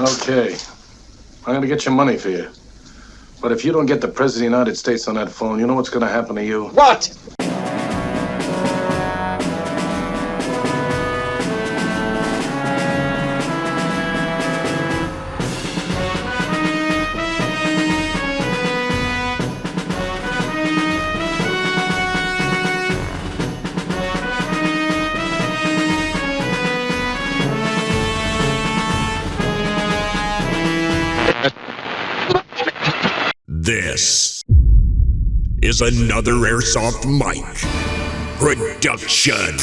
Okay. I'm gonna get your money for you. But if you don't get the President of the United States on that phone, you know what's gonna happen to you? What? This is another Airsoft Mike production.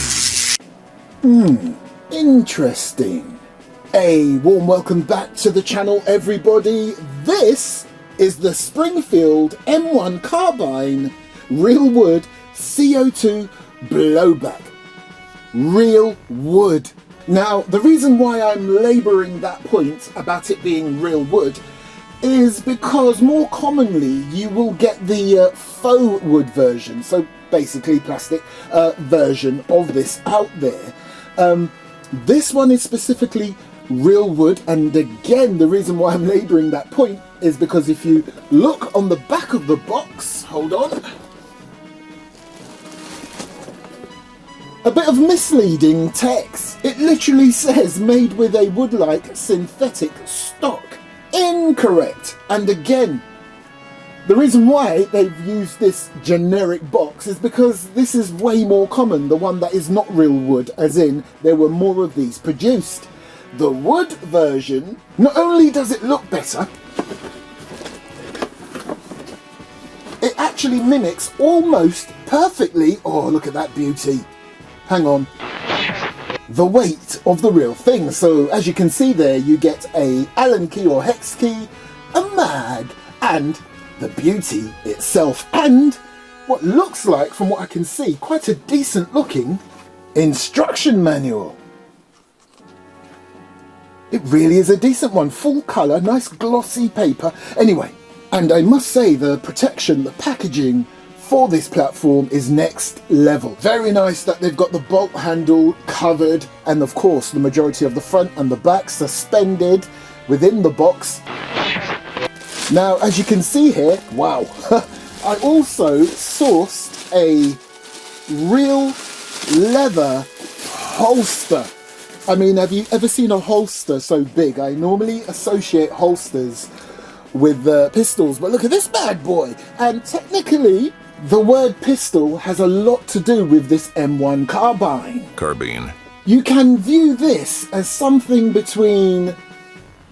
Interesting. A warm welcome back to the channel, everybody. This is the Springfield M1 Carbine Real Wood CO2 Blowback. Real wood. Now, the reason why I'm labouring that point about it being real wood is because more commonly you will get the faux wood version, so basically plastic version of this out there. This one is specifically real wood, and again the reason why I'm labouring that point is because if you look on the back of the box, hold on, a bit of misleading text. It literally says made with a wood-like synthetic stock. Incorrect. And again, the reason why they've used this generic box is because this is way more common, the one that is not real wood, as in there were more of these produced. The wood version, not only does it look better, it actually mimics almost perfectly, oh look at that beauty, hang on, the weight of the real thing. So as you can see there, you get a Allen key or hex key, a mag, and the beauty itself, and what looks like, from what I can see, quite a decent looking instruction manual. It really is a decent one, full colour, nice glossy paper. Anyway, and I must say the protection, the packaging for this platform is next level. Very nice that they've got the bolt handle covered, and of course the majority of the front and the back suspended within the box. Now as you can see here, wow, I also sourced a real leather holster. I mean, have you ever seen a holster so big? I normally associate holsters with pistols, but look at this bad boy. And technically the word pistol has a lot to do with this M1 Carbine. You can view this as something between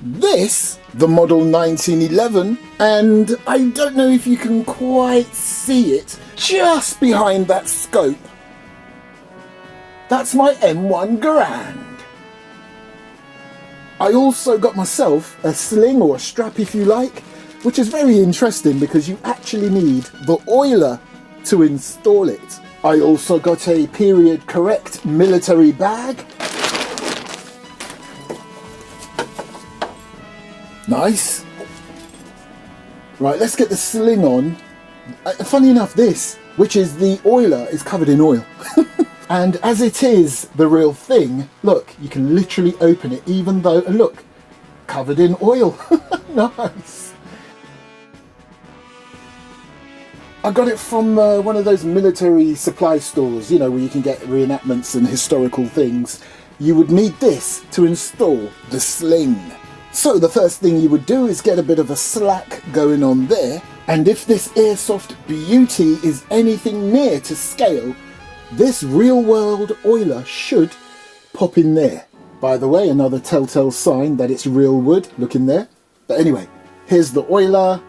this, the model 1911, and I don't know if you can quite see it, just behind that scope. That's my M1 Garand. I also got myself a sling, or a strap if you like, which is very interesting because you actually need the oiler to install it. I also got a period correct military bag. Nice. Right, let's get the sling on. Funny enough, this, which is the oiler, is covered in oil. And as it is the real thing, look, you can literally open it, even though, look, covered in oil. Nice. I got it from one of those military supply stores, you know, where you can get reenactments and historical things. You would need this to install the sling. So the first thing you would do is get a bit of a slack going on there. And if this Airsoft beauty is anything near to scale, this real world oiler should pop in there. By the way, another telltale sign that it's real wood, look in there. But anyway, here's the oiler.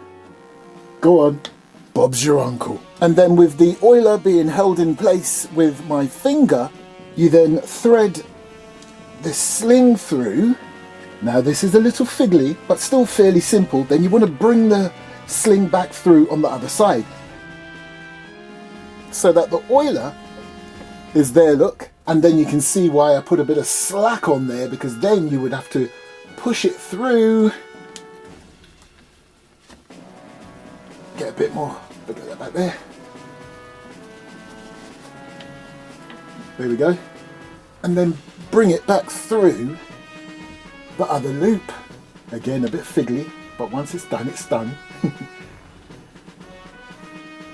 Go on. Bob's your uncle. And then with the oiler being held in place with my finger, you then thread the sling through. Now this is a little fiddly, but still fairly simple. Then you want to bring the sling back through on the other side, so that the oiler is there, look. And then you can see why I put a bit of slack on there, because then you would have to push it through. Get a bit more, look at that back there. There we go. And then bring it back through the other loop. Again, a bit fiddly, but once it's done, it's done.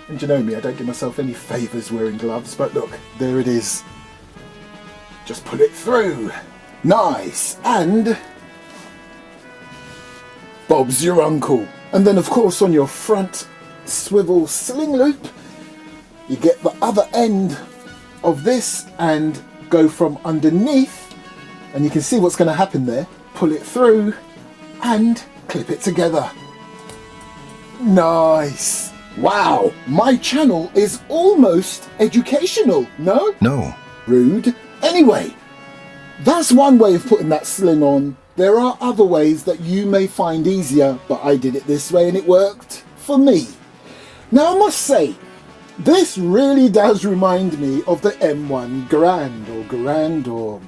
And you know me, I don't give myself any favours wearing gloves, but look, there it is. Just pull it through. Nice. And Bob's your uncle. And then of course on your front swivel sling loop, you get the other end of this and go from underneath, and you can see what's going to happen there. Pull it through and clip it together. Nice. Wow, my channel is almost educational, no? No. Rude. Anyway, that's one way of putting that sling on. There are other ways that you may find easier, but I did it this way and it worked for me. Now I must say, this really does remind me of the M1 Garand or Garand or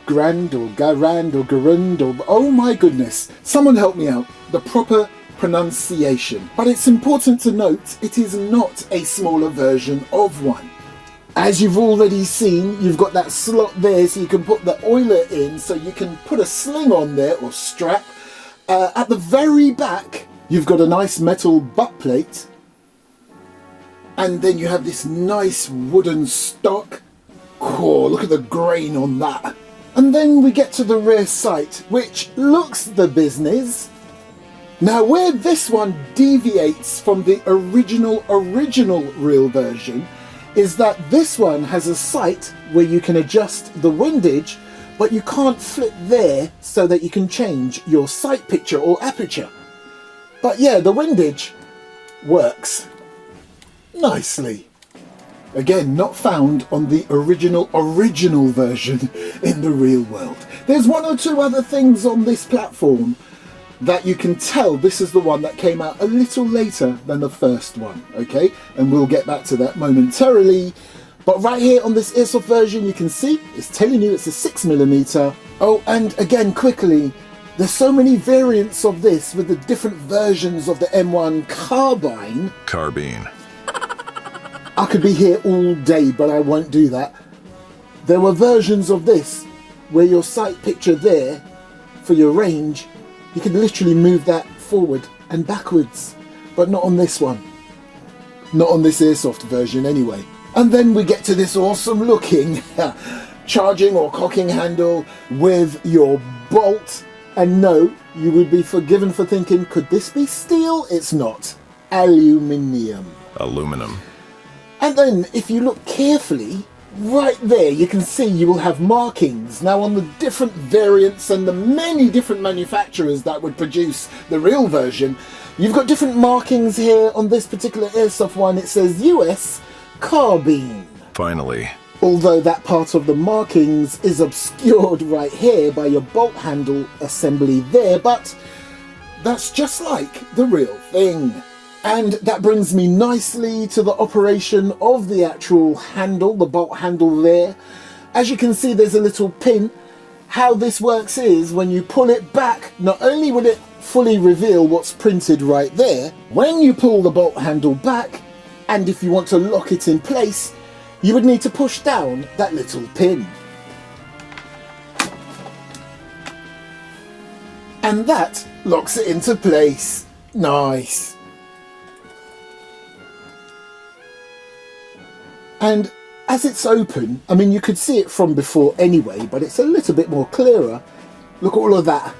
Grand or Garand or Garand or... Oh my goodness, someone help me out. The proper pronunciation. But it's important to note, it is not a smaller version of one. As you've already seen, you've got that slot there so you can put the oiler in, so you can put a sling on there or strap. At the very back, you've got a nice metal butt plate. And then you have this nice wooden stock. Cool, look at the grain on that. And then we get to the rear sight, which looks the business. Now where this one deviates from the original real version is that this one has a sight where you can adjust the windage, but you can't flip there so that you can change your sight picture or aperture. But yeah, the windage works nicely. Again, not found on the original version in the real world. There's one or two other things on this platform that you can tell this is the one that came out a little later than the first one, okay? And we'll get back to that momentarily. But right here on this Airsoft version, you can see it's telling you it's a 6mm. Oh, and again, quickly, there's so many variants of this with the different versions of the M1 Carbine. Carbine. I could be here all day, but I won't do that. There were versions of this where your sight picture there for your range, you can literally move that forward and backwards, but not on this one. Not on this Airsoft version anyway. And then we get to this awesome looking charging or cocking handle with your bolt. And no, you would be forgiven for thinking, could this be steel? It's not. Aluminium. Aluminum. And then if you look carefully, right there you can see you will have markings. Now on the different variants and the many different manufacturers that would produce the real version, you've got different markings here. On this particular Airsoft one it says US Carbine. Finally. Although that part of the markings is obscured right here by your bolt handle assembly there, but that's just like the real thing. And that brings me nicely to the operation of the actual handle, the bolt handle there. As you can see, there's a little pin. How this works is when you pull it back, not only will it fully reveal what's printed right there, when you pull the bolt handle back, and if you want to lock it in place, you would need to push down that little pin. And that locks it into place. Nice. And as it's open, I mean, you could see it from before anyway, but it's a little bit more clearer. Look at all of that.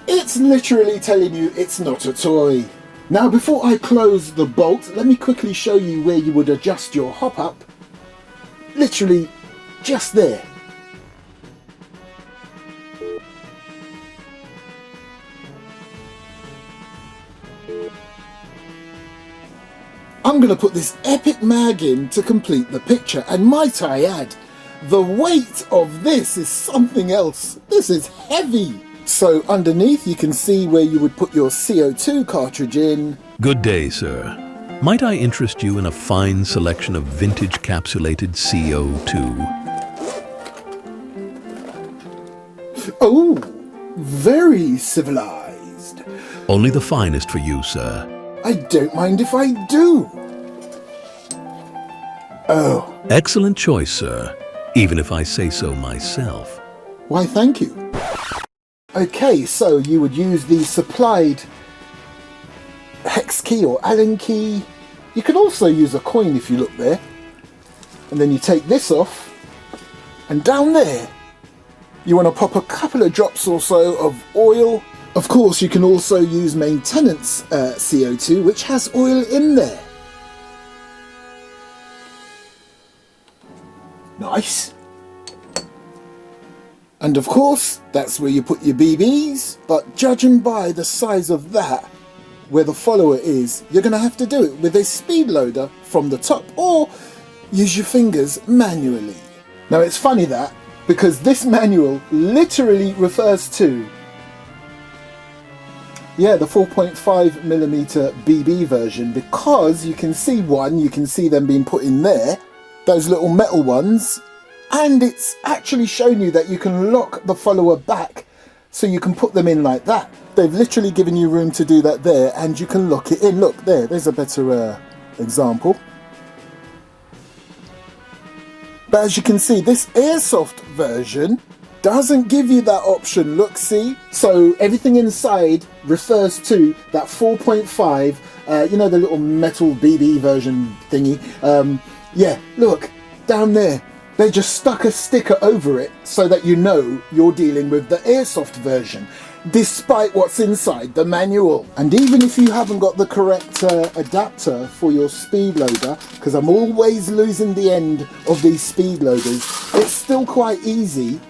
It's literally telling you it's not a toy. Now, before I close the bolt, let me quickly show you where you would adjust your hop up. Literally just there. I'm going to put this epic mag in to complete the picture, and might I add, the weight of this is something else. This is heavy. So underneath you can see where you would put your CO2 cartridge in. Good day, sir. Might I interest you in a fine selection of vintage capsulated CO2? Oh, very civilized. Only the finest for you, sir. I don't mind if I do. Oh. Excellent choice, sir. Even if I say so myself. Why, thank you. Okay, so you would use the supplied hex key or Allen key. You could also use a coin if you look there. And then you take this off, and down there you want to pop a couple of drops or so of oil. Of course, you can also use maintenance CO2, which has oil in there. Nice. And of course, that's where you put your BBs, but judging by the size of that, where the follower is, you're going to have to do it with a speed loader from the top, or use your fingers manually. Now it's funny that, because this manual literally refers to, yeah, the 4.5mm BB version, because you can see them being put in there, those little metal ones, and it's actually shown you that you can lock the follower back so you can put them in like that. They've literally given you room to do that there, and you can lock it in. Look, there's a better example. But as you can see, this Airsoft version doesn't give you that option. Look, see? So everything inside refers to that 4.5, you know, the little metal BB version thingy. Yeah, look, down there. They just stuck a sticker over it so that you know you're dealing with the Airsoft version, despite what's inside the manual. And even if you haven't got the correct adapter for your speed loader, because I'm always losing the end of these speed loaders, it's still quite easy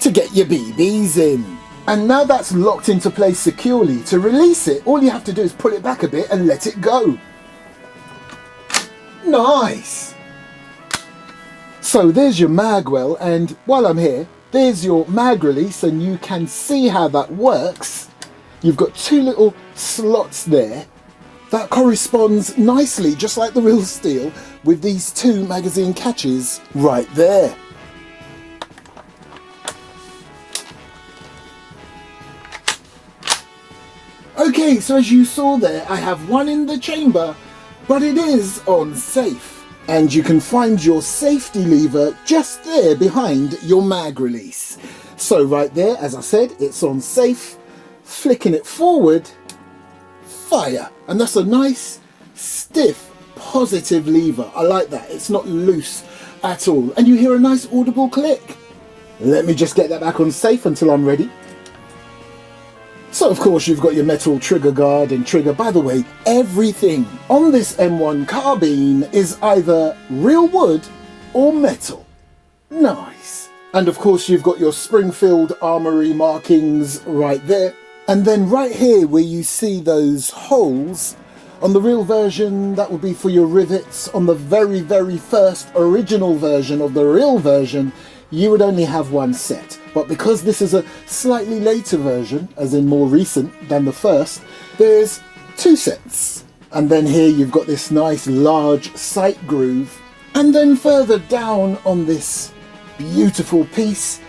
to get your BBs in. And now that's locked into place securely, to release it, all you have to do is pull it back a bit and let it go. Nice! So there's your mag well, and while I'm here, there's your mag release, and you can see how that works. You've got two little slots there. That corresponds nicely, just like the real steel, with these two magazine catches right there. Okay, so as you saw there, I have one in the chamber, but it is on safe. And you can find your safety lever just there behind your mag release. So right there, as I said, it's on safe. Flicking it forward, fire. And that's a nice, stiff, positive lever. I like that. It's not loose at all. And you hear a nice audible click. Let me just get that back on safe until I'm ready. So of course you've got your metal trigger guard and trigger. By the way, everything on this M1 carbine is either real wood or metal. Nice. And of course you've got your Springfield armory markings right there. And then right here where you see those holes, on the real version that would be for your rivets. On the very, very first original version of the real version, you would only have one set. But because this is a slightly later version, as in more recent than the first, there's two sets. And then here you've got this nice large sight groove. And then further down on this beautiful piece,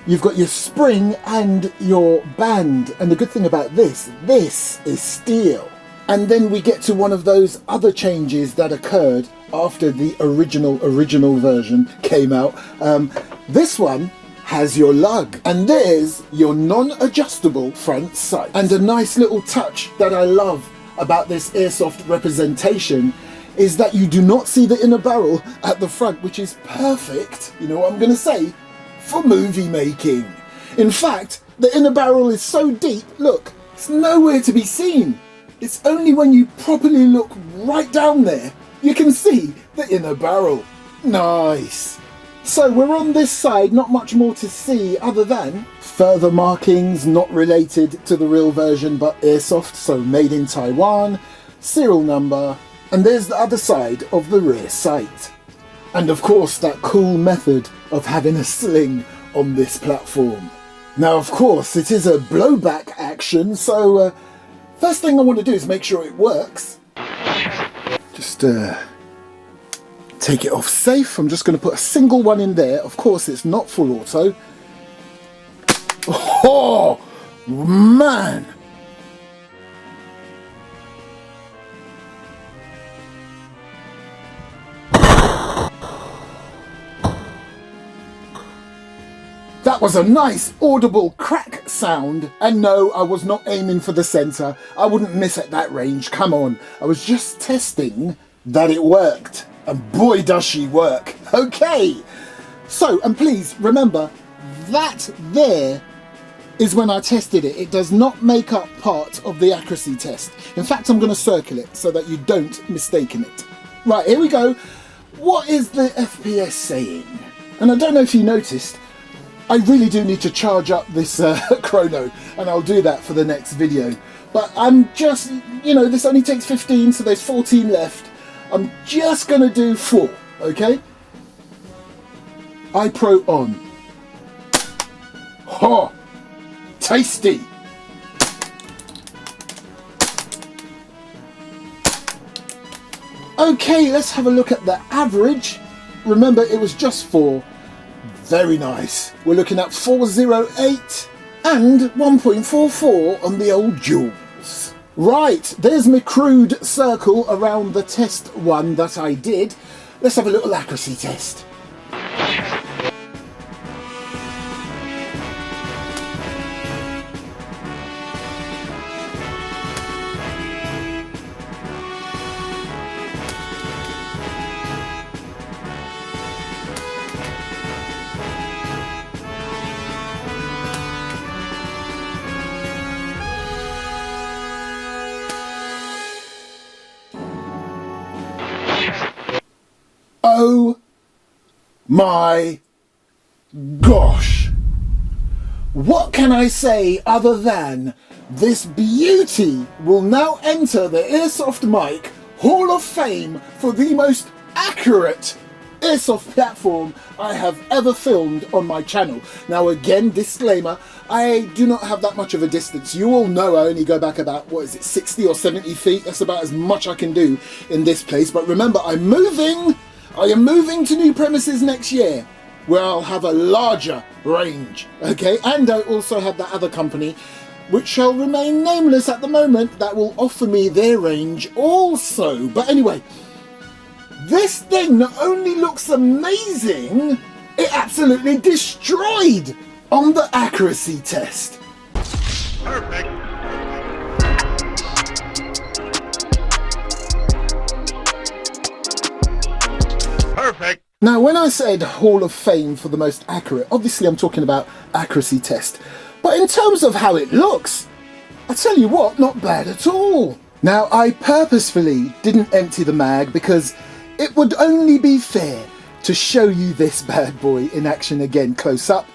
you've got your spring and your band. And the good thing about this is steel. And then we get to one of those other changes that occurred after the original version came out. This one has your lug, and there's your non-adjustable front sight. And a nice little touch that I love about this Airsoft representation is that you do not see the inner barrel at the front, which is perfect, you know what I'm gonna say, for movie making. In fact, the inner barrel is so deep, look, it's nowhere to be seen. It's only when you properly look right down there, you can see the inner barrel. Nice. So we're on this side, not much more to see other than further markings not related to the real version but Airsoft, so made in Taiwan, serial number, and there's the other side of the rear sight. And of course that cool method of having a sling on this platform. Now of course it is a blowback action, so first thing I want to do is make sure it works. Just take it off safe. I'm just going to put a single one in there. Of course it's not full auto. Oh man! That That was a nice audible crack sound, and no, I was not aiming for the centre. I wouldn't miss at that range, come on. I was just testing that it worked, and boy does she work. Okay, so, and please remember, that there is when I tested it. It does not make up part of the accuracy test. In fact, I'm going to circle it so that you don't mistake it. Right, here we go. What is the FPS saying? And I don't know if you noticed, I really do need to charge up this chrono, and I'll do that for the next video. But I'm just, you know, this only takes 15, so there's 14 left. I'm just going to do 4, okay? iPro on. Ho! Tasty! Okay, let's have a look at the average. Remember, it was just 4. Very nice. We're looking at 408 and 1.44 on the old joules. Right, there's my crude circle around the test one that I did. Let's have a little accuracy test. Oh my gosh! What can I say other than this beauty will now enter the Airsoft Mic Hall of Fame for the most accurate Airsoft platform I have ever filmed on my channel. Now again, disclaimer, I do not have that much of a distance. You all know I only go back about, 60 or 70 feet? That's about as much I can do in this place. But remember, I am moving to new premises next year, where I'll have a larger range, okay? And I also have that other company, which shall remain nameless at the moment, that will offer me their range also. But anyway, this thing not only looks amazing, it absolutely destroyed on the accuracy test. Perfect. Perfect. Now, when I said Hall of Fame for the most accurate, obviously I'm talking about accuracy test. But in terms of how it looks, I tell you what, not bad at all. Now, I purposefully didn't empty the mag because it would only be fair to show you this bad boy in action again close up.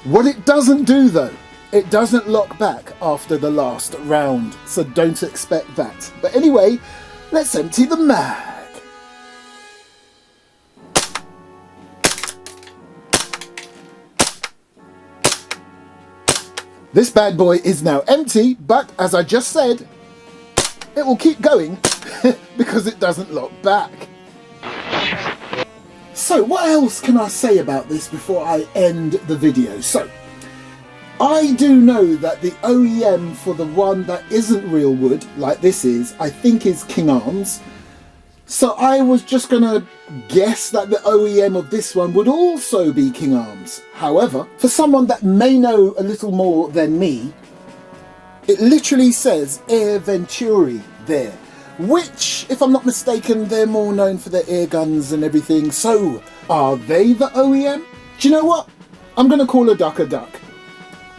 What it doesn't do though, it doesn't lock back after the last round, so don't expect that. But anyway, let's empty the mag. This bad boy is now empty, but as I just said, it will keep going because it doesn't lock back. So what else can I say about this before I end the video? So, I do know that the OEM for the one that isn't real wood, like this is, I think is King Arms. So I was just gonna guess that the OEM of this one would also be King Arms. However, for someone that may know a little more than me, it literally says Air Venturi there, which, if I'm not mistaken, they're more known for their air guns and everything. So, are they the OEM? Do you know what? I'm gonna call a duck a duck.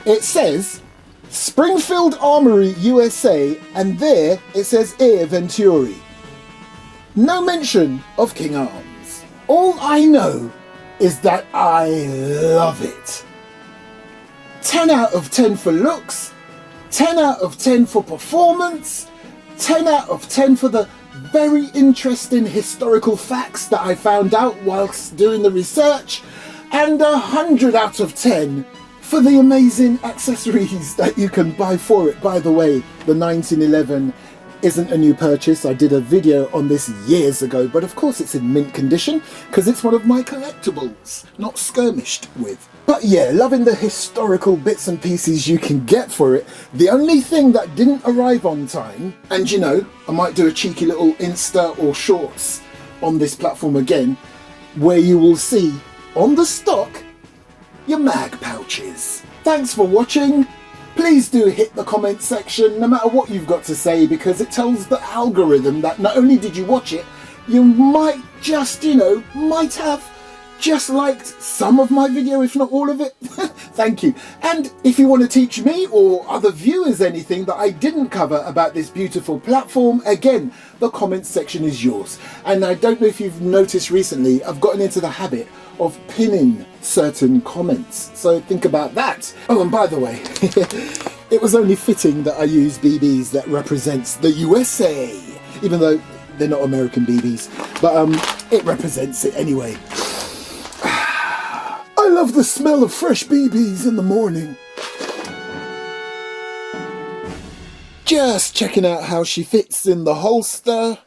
It says Springfield Armory USA, and there it says Air Venturi. No mention of King Arms. All I know is that I love it. 10 out of 10 for looks, 10 out of 10 for performance, 10 out of 10 for the very interesting historical facts that I found out whilst doing the research, and 100 out of 10 for the amazing accessories that you can buy for it. By the way, the 1911 isn't a new purchase. I did a video on this years ago, but of course it's in mint condition because it's one of my collectibles, not skirmished with. But yeah, loving the historical bits and pieces you can get for it. The only thing that didn't arrive on time, and you know, I might do a cheeky little Insta or shorts on this platform again, where you will see on the stock your mag pouches. Thanks for watching. Please do hit the comment section no matter what you've got to say, because it tells the algorithm that not only did you watch it, you might just, might have just liked some of my video, if not all of it. Thank you. And if you want to teach me or other viewers anything that I didn't cover about this beautiful platform, again, the comments section is yours. And I don't know if you've noticed recently, I've gotten into the habit of pinning certain comments, so think about that. Oh, and by the way, it was only fitting that I use BBs that represents the USA, even though they're not American BBs, but it represents it anyway. I love the smell of fresh BBs in the morning. Just checking out how she fits in the holster.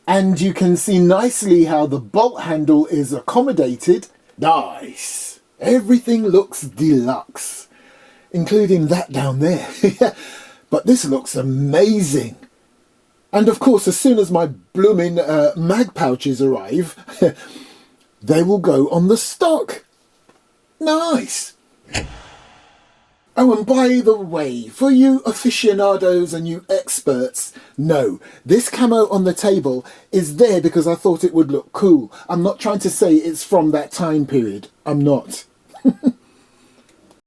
And you can see nicely how the bolt handle is accommodated. Nice. Everything looks deluxe, including that down there. But this looks amazing. And of course, as soon as my blooming mag pouches arrive, they will go on the stock. Nice. Oh, and by the way, for you aficionados and you experts, no, this camo on the table is there because I thought it would look cool. I'm not trying to say it's from that time period. I'm not.